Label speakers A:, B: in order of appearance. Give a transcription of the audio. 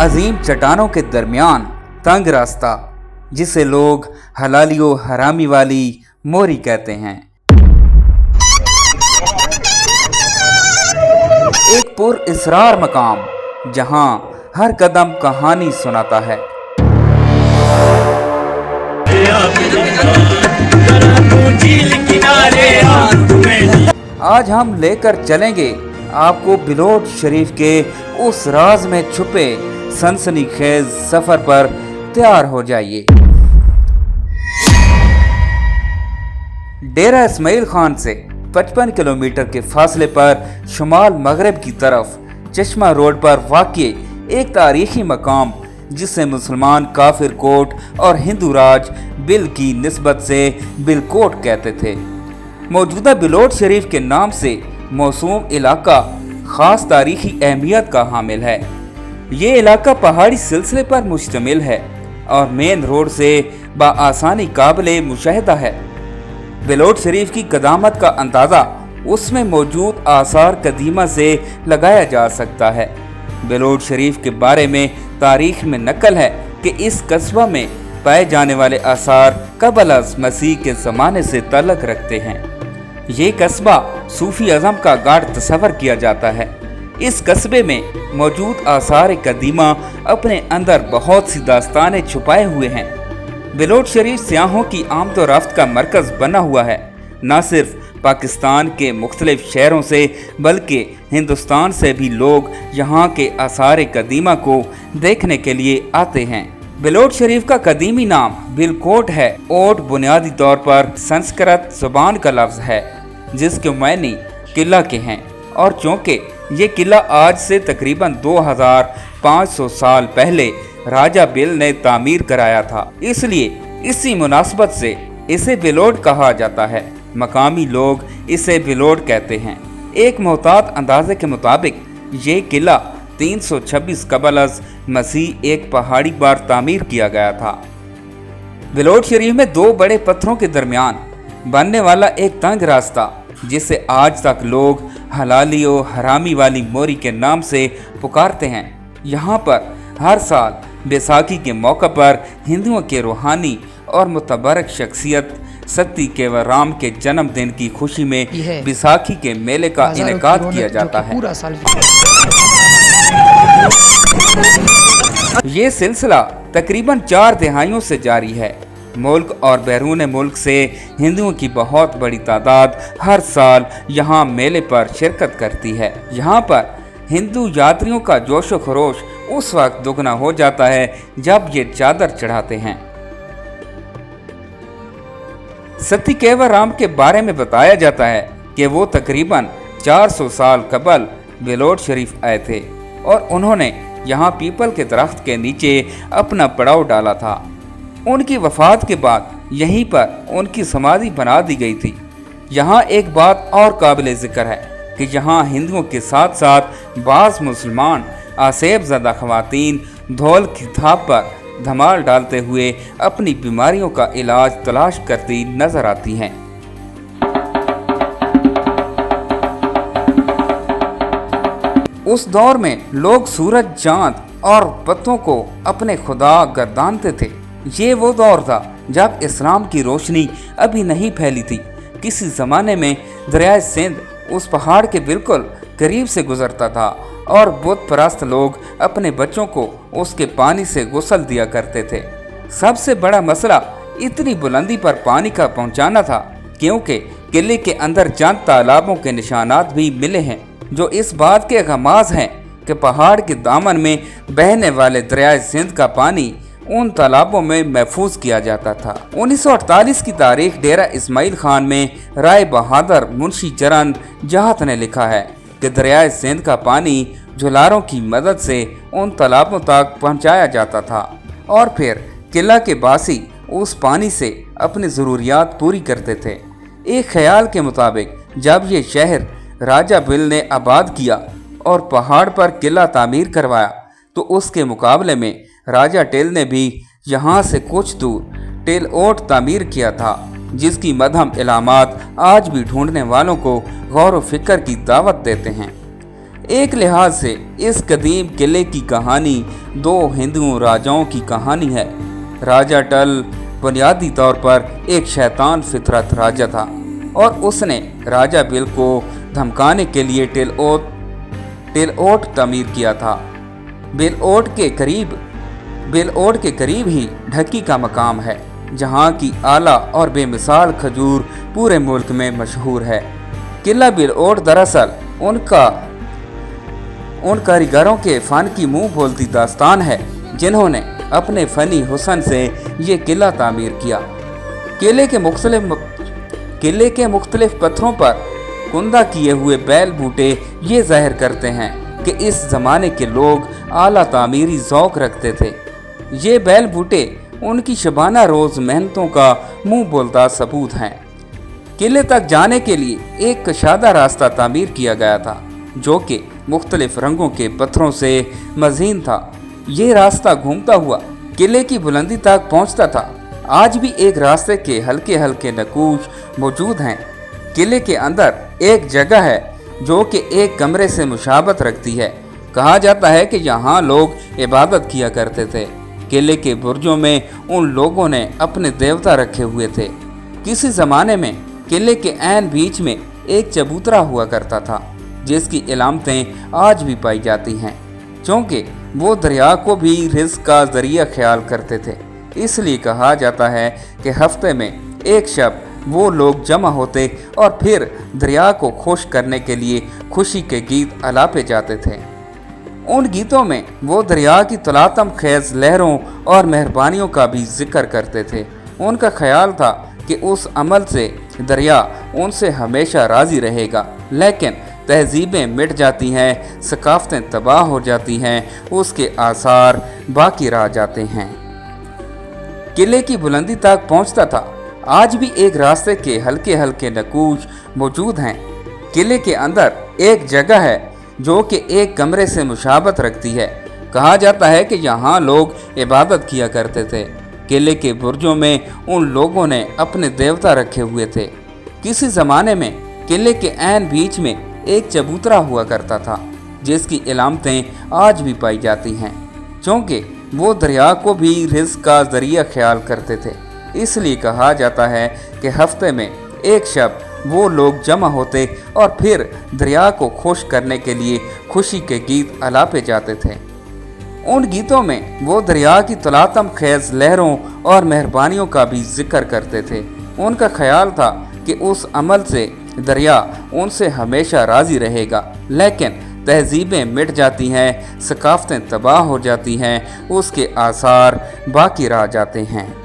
A: عظیم چٹانوں کے درمیان تنگ راستہ جسے لوگ حلالی و حرامی والی موری کہتے ہیں، ایک پر اسرار مقام جہاں ہر قدم کہانی سناتا ہے۔ آج ہم لے کر چلیں گے آپ کو بلوچ شریف کے اس راز میں چھپے سنسنی خیز سفر پر۔ تیار ہو جائیے۔ ڈیرہ اسماعیل خان سے 55 کلومیٹر کے فاصلے پر شمال مغرب کی طرف چشمہ روڈ پر واقع ایک تاریخی مقام جسے مسلمان کافر کوٹ اور ہندو راج بل کی نسبت سے بل کوٹ کہتے تھے، موجودہ بلوچ شریف کے نام سے موسوم علاقہ خاص تاریخی اہمیت کا حامل ہے۔ یہ علاقہ پہاڑی سلسلے پر مشتمل ہے اور مین روڈ سے بآسانی قابل مشاہدہ ہے۔ بلوچ شریف کی قدامت کا اندازہ اس میں موجود آثار قدیمہ سے لگایا جا سکتا ہے۔ بلوچ شریف کے بارے میں تاریخ میں نقل ہے کہ اس قصبہ میں پائے جانے والے آثار قبل از مسیح کے زمانے سے تعلق رکھتے ہیں۔ یہ قصبہ صوفی اعظم کا گاڑھ تصور کیا جاتا ہے۔ اس قصبے میں موجود آثار قدیمہ اپنے اندر بہت سی داستانیں چھپائے ہوئے ہیں۔ بلوچ شریف سیاحوں کی آمد و رفت کا مرکز بنا ہوا ہے۔ نہ صرف پاکستان کے مختلف شہروں سے بلکہ ہندوستان سے بھی لوگ یہاں کے آثار قدیمہ کو دیکھنے کے لیے آتے ہیں۔ بلوچ شریف کا قدیمی نام بل کوٹ ہے۔ اوٹ بنیادی طور پر سنسکرت زبان کا لفظ ہے جس کے معنی قلعہ کے ہیں، اور چونکہ یہ قلعہ آج سے تقریباً 2500 سال پہلے راجہ بل نے تعمیر کرایا تھا، اس لیے اسی مناسبت سے اسے بلوٹ کہا جاتا ہے۔ مقامی لوگ اسے بلوٹ کہتے ہیں۔ ایک محتاط اندازے کے مطابق یہ قلعہ 326 قبل از مسیح ایک پہاڑی پر تعمیر کیا گیا تھا۔ بلوچ شریف میں دو بڑے پتھروں کے درمیان بننے والا ایک تنگ راستہ جسے آج تک لوگ حلالی و حرامی والی موری کے نام سے پکارتے ہیں، یہاں پر ہر سال بیساکھی کے موقع پر ہندوؤں کے روحانی اور متبرک شخصیت ستی کیورام کے جنم دن کی خوشی میں بیساکھی کے میلے کا انعقاد کیا جاتا ہے۔ یہ سلسلہ تقریباً 4 دہائیوں سے جاری ہے۔ ملک اور بیرون ملک سے ہندوؤں کی بہت بڑی تعداد ہر سال یہاں میلے پر شرکت کرتی ہے۔ یہاں پر ہندو یاتریوں کا جوش و خروش اس وقت دگنا ہو جاتا ہے جب یہ چادر چڑھاتے ہیں۔ ستی کیورام کے بارے میں بتایا جاتا ہے کہ وہ تقریباً 400 سال قبل بلوچ شریف آئے تھے اور انہوں نے یہاں پیپل کے درخت کے نیچے اپنا پڑاؤ ڈالا تھا۔ ان کی وفات کے بعد یہیں پر ان کی سمادھی بنا دی گئی تھی۔ یہاں ایک بات اور قابل ذکر ہے کہ یہاں ہندوؤں کے ساتھ ساتھ بعض مسلمان آسیب زدہ خواتین دھول کی تھاپ پر دھمال ڈالتے ہوئے اپنی بیماریوں کا علاج تلاش کرتی نظر آتی ہیں۔ اس دور میں لوگ سورج، چاند اور پتوں کو اپنے خدا گردانتے تھے۔ یہ وہ دور تھا جب اسلام کی روشنی ابھی نہیں پھیلی تھی۔ کسی زمانے میں دریائے سندھ اس پہاڑ کے بالکل قریب سے گزرتا تھا اور بت پرست لوگ اپنے بچوں کو اس کے پانی سے غسل دیا کرتے تھے۔ سب سے بڑا مسئلہ اتنی بلندی پر پانی کا پہنچانا تھا کیونکہ قلعے کے اندر چند تالابوں کے نشانات بھی ملے ہیں جو اس بات کے غماز ہیں کہ پہاڑ کے دامن میں بہنے والے دریائے سندھ کا پانی ان تالابوں میں محفوظ کیا جاتا تھا۔ 1948 کی تاریخ ڈیرہ اسماعیل خان میں رائے بہادر منشی چرن جہت نے لکھا ہے کہ دریائے سندھ کا پانی جھلاروں کی مدد سے ان تالابوں تک پہنچایا جاتا تھا اور پھر قلعہ کے باسی اس پانی سے اپنی ضروریات پوری کرتے تھے۔ ایک خیال کے مطابق جب یہ شہر راجہ بل نے آباد کیا اور پہاڑ پر قلعہ تعمیر کروایا تو اس کے مقابلے میں راجہ ٹیل نے بھی یہاں سے کچھ دور ٹیل اوٹ تعمیر کیا تھا، جس کی مدھم علامات آج بھی ڈھونڈنے والوں کو غور و فکر کی دعوت دیتے ہیں۔ ایک لحاظ سے اس قدیم قلعے کی کہانی دو ہندو راجاؤں کی کہانی ہے۔ راجہ ٹل بنیادی طور پر ایک شیطان فطرت راجہ تھا اور اس نے راجہ بل کو دھمکانے کے لیے ٹل اوٹ تعمیر کیا تھا۔ بل اوٹ کے قریب ہی ڈھکی کا مقام ہے، جہاں کی اعلیٰ اور بے مثال کھجور پورے ملک میں مشہور ہے۔ قلعہ بل اوٹ دراصل ان کاریگروں کے فن کی منہ بولتی داستان ہے جنہوں نے اپنے فنی حسن سے یہ قلعہ تعمیر کیا۔ قلعے کے مختلف پتھروں پر کندہ کیے ہوئے بیل بوٹے یہ ظاہر کرتے ہیں کہ اس زمانے کے لوگ اعلیٰ تعمیری ذوق رکھتے تھے۔ یہ بیل بوٹے ان کی شبانہ روز محنتوں کا منہ بولتا ثبوت ہیں۔ قلعے تک جانے کے لیے ایک کشادہ راستہ تعمیر کیا گیا تھا جو کہ مختلف رنگوں کے پتھروں سے مزین تھا۔ یہ راستہ گھومتا ہوا قلعے کی بلندی تک پہنچتا تھا۔ آج بھی ایک راستے کے ہلکے ہلکے نقوش موجود ہیں۔ قلعے کے اندر ایک جگہ ہے جو کہ ایک کمرے سے مشابہت رکھتی ہے۔ کہا جاتا ہے کہ یہاں لوگ عبادت کیا کرتے تھے۔ قلعے کے برجوں میں ان لوگوں نے اپنے دیوتا رکھے ہوئے تھے۔ کسی زمانے میں قلعے کے عین بیچ میں ایک چبوترا ہوا کرتا تھا جس کی علامتیں آج بھی پائی جاتی ہیں، چونکہ وہ دریا کو بھی رزق کا ذریعہ خیال کرتے تھے۔ اس لیے کہا جاتا ہے کہ ہفتے میں ایک شب وہ لوگ جمع ہوتے اور پھر دریا کو خشک کرنے کے لیے خوشی کے گیت الاپے جاتے تھے۔ ان گیتوں میں وہ دریا کی طلاتم خیز لہروں اور مہربانیوں کا بھی ذکر کرتے تھے۔ ان کا خیال تھا کہ اس عمل سے دریا ان سے ہمیشہ راضی رہے گا، لیکن تہذیبیں مٹ جاتی ہیں، ثقافتیں تباہ ہو جاتی ہیں، اس کے آثار باقی رہ جاتے ہیں۔ قلعے کی بلندی تک پہنچتا تھا۔ آج بھی ایک راستے کے ہلکے ہلکے نقوش موجود ہیں۔ قلعے کے اندر ایک جگہ ہے جو کہ ایک کمرے سے مشابہت رکھتی ہے۔ کہا جاتا ہے کہ یہاں لوگ عبادت کیا کرتے تھے۔ قلعے کے برجوں میں ان لوگوں نے اپنے دیوتا رکھے ہوئے تھے۔ کسی زمانے میں قلعے کے عین بیچ میں ایک چبوترا ہوا کرتا تھا جس کی علامتیں آج بھی پائی جاتی ہیں، چونکہ وہ دریا کو بھی رزق کا ذریعہ خیال کرتے تھے۔ اس لیے کہا جاتا ہے کہ ہفتے میں ایک شب وہ لوگ جمع ہوتے اور پھر دریا کو خشک کرنے کے لیے خوشی کے گیت الاپے جاتے تھے۔ ان گیتوں میں وہ دریا کی طلاتم خیز لہروں اور مہربانیوں کا بھی ذکر کرتے تھے۔ ان کا خیال تھا کہ اس عمل سے دریا ان سے ہمیشہ راضی رہے گا، لیکن تہذیبیں مٹ جاتی ہیں، ثقافتیں تباہ ہو جاتی ہیں، اس کے آثار باقی رہ جاتے ہیں۔